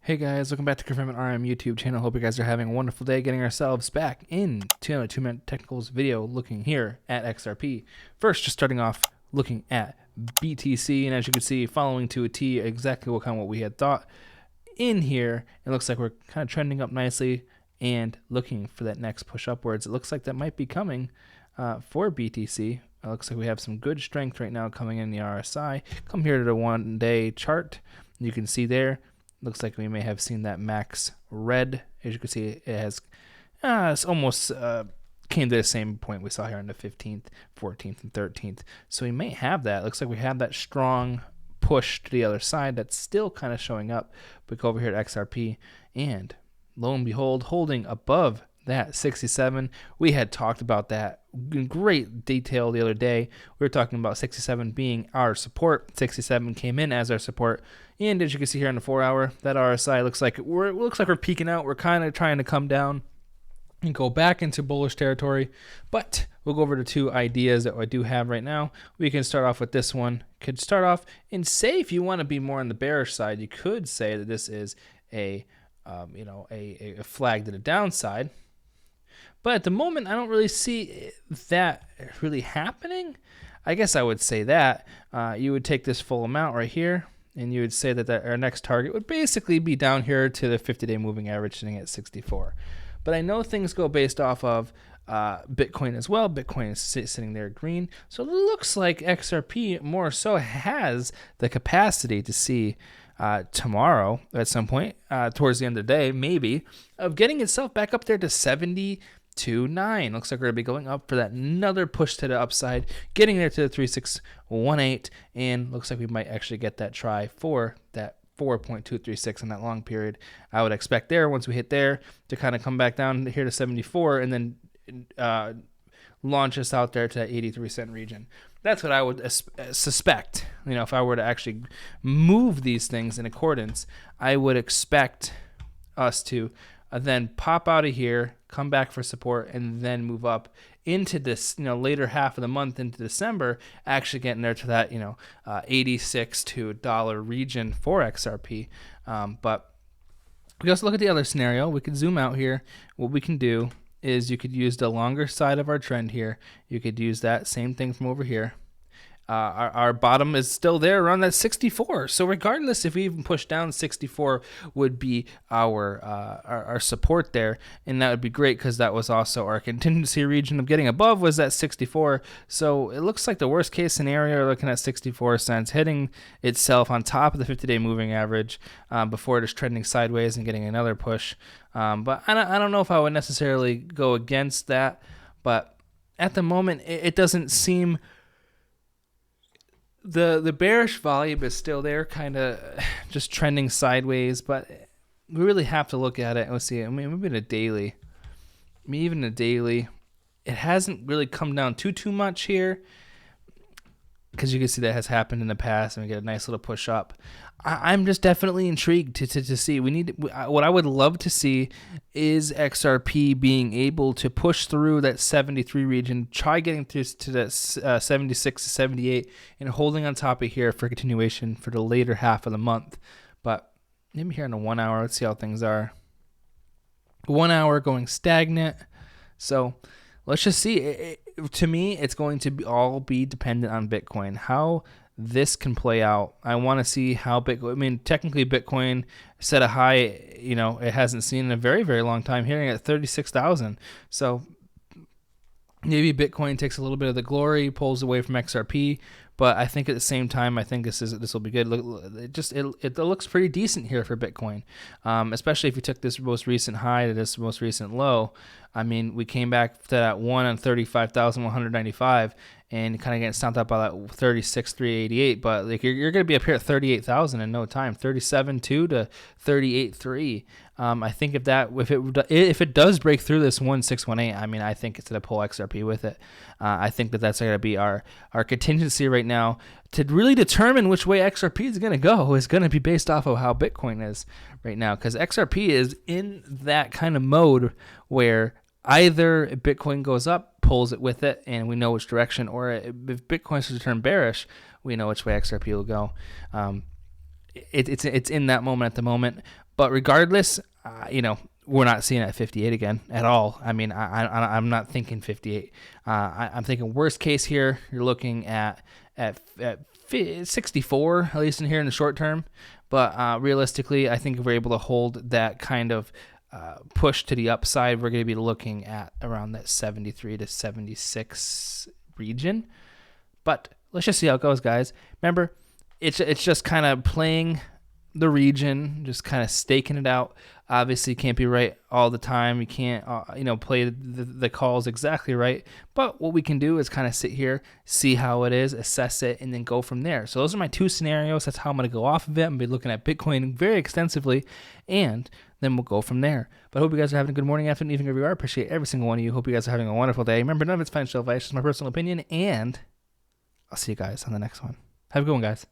Hey guys, welcome back to Confirmant RM YouTube channel. Hope you guys are having a wonderful day getting ourselves back into a 2-minute technicals video looking here at XRP. First, just starting off looking at BTC, and as you can see, following to a T exactly what we had thought. In here, it looks like we're kind of trending up nicely and looking for that next push upwards. It looks like that might be coming for BTC. It looks like we have some good strength right now coming in the RSI. Come here to the one-day chart. You can see there. Looks like we may have seen that max red. As you can see, it has it's almost came to the same point we saw here on the 15th, 14th, and 13th. So we may have that. Looks like we have that strong push to the other side that's still kind of showing up. We go over here to XRP, and lo and behold, holding above that 67. We had talked about that in great detail the other day. We were talking about 67 being our support. 67 came in as our support, and as you can see here on the 4-hour, that RSI looks like we're peaking out. We're kind of trying to come down and go back into bullish territory. But we'll go over to two ideas that I do have right now. We can start off with this one. Could start off and say, if you want to be more on the bearish side, you could say that this is a flag to the downside. But at the moment, I don't really see that really happening. I guess I would say that you would take this full amount right here, and you would say that our next target would basically be down here to the 50-day moving average sitting at 64. But I know things go based off of Bitcoin as well. Bitcoin is sitting there green. So it looks like XRP more so has the capacity to see tomorrow at some point, towards the end of the day, maybe, of getting itself back up there to 72.9. Looks like we're going to be going up for that another push to the upside, getting there to the 3618, and looks like we might actually get that try for that 4.236 in that long period. I would expect there, once we hit there, to kind of come back down here to 74 and then launch us out there to that 83-cent region. That's what I would suspect. You know, if I were to actually move these things in accordance, I would expect us to then pop out of here, come back for support, and then move up into this, later half of the month into December, actually getting there to that, 86 to $1 region for XRP. But we also look at the other scenario. We could zoom out here. What we can do is you could use the longer side of our trend here. You could use that same thing from over here. Our bottom is still there around that 64. So regardless, if we even push down, 64 would be our support there, and that would be great because that was also our contingency region of getting above was that 64. So it looks like the worst case scenario, looking at 64 cents, hitting itself on top of the 50-day moving average before it is trending sideways and getting another push. But I don't know if I would necessarily go against that. But at the moment, it doesn't seem... The bearish volume is still there, kind of just trending sideways, but we really have to look at it. Let's see. I mean, maybe in a daily. Even a daily, it hasn't really come down too much here, because you can see that has happened in the past, and we get a nice little push up. I'm just definitely intrigued to see. What I would love to see is XRP being able to push through that 73 region, try getting to that 76 to 78, and holding on top of here for continuation for the later half of the month. But maybe here in the 1 hour, let's see how things are. 1 hour going stagnant. So let's just see. To me, it's going to all be dependent on Bitcoin. How this can play out. I want to see how Bitcoin, technically Bitcoin set a high, it hasn't seen in a very, very long time, hitting at 36,000. So maybe Bitcoin takes a little bit of the glory, pulls away from XRP, but I think at the same time, I think this will be good. It looks pretty decent here for Bitcoin, especially if you took this most recent high to this most recent low. I mean, we came back to that one on 35,195 and kind of getting stomped up by that 36,388. But like you're going to be up here at 38,000 in no time, 37.2 to 38.3. I think if it does break through this 1618, I think it's going to pull XRP with it. I think that's going to be our contingency right now to really determine which way XRP is going to go. Is going to be based off of how Bitcoin is right now, because XRP is in that kind of mode where either Bitcoin goes up, pulls it with it, and we know which direction, or if Bitcoin starts to turn bearish, we know which way XRP will go. It's in that moment at the moment, But regardless, we're not seeing it at 58 again at all. I mean, I'm not thinking 58. I'm thinking worst case here. You're looking at 64, at least in here in the short term. But realistically, I think if we're able to hold that kind of push to the upside, we're going to be looking at around that 73 to 76 region. But let's just see how it goes, guys. Remember, it's just kind of playing the region, just kind of staking it out. Obviously, you can't be right all the time. You can't, play the calls exactly right. But what we can do is kind of sit here, see how it is, assess it, and then go from there. So those are my two scenarios. That's how I'm going to go off of it. I'm going to be looking at Bitcoin very extensively, and then we'll go from there. But I hope you guys are having a good morning, afternoon, evening, wherever you are. I appreciate every single one of you. Hope you guys are having a wonderful day. Remember, none of it's financial advice, just my personal opinion, and I'll see you guys on the next one. Have a good one, guys.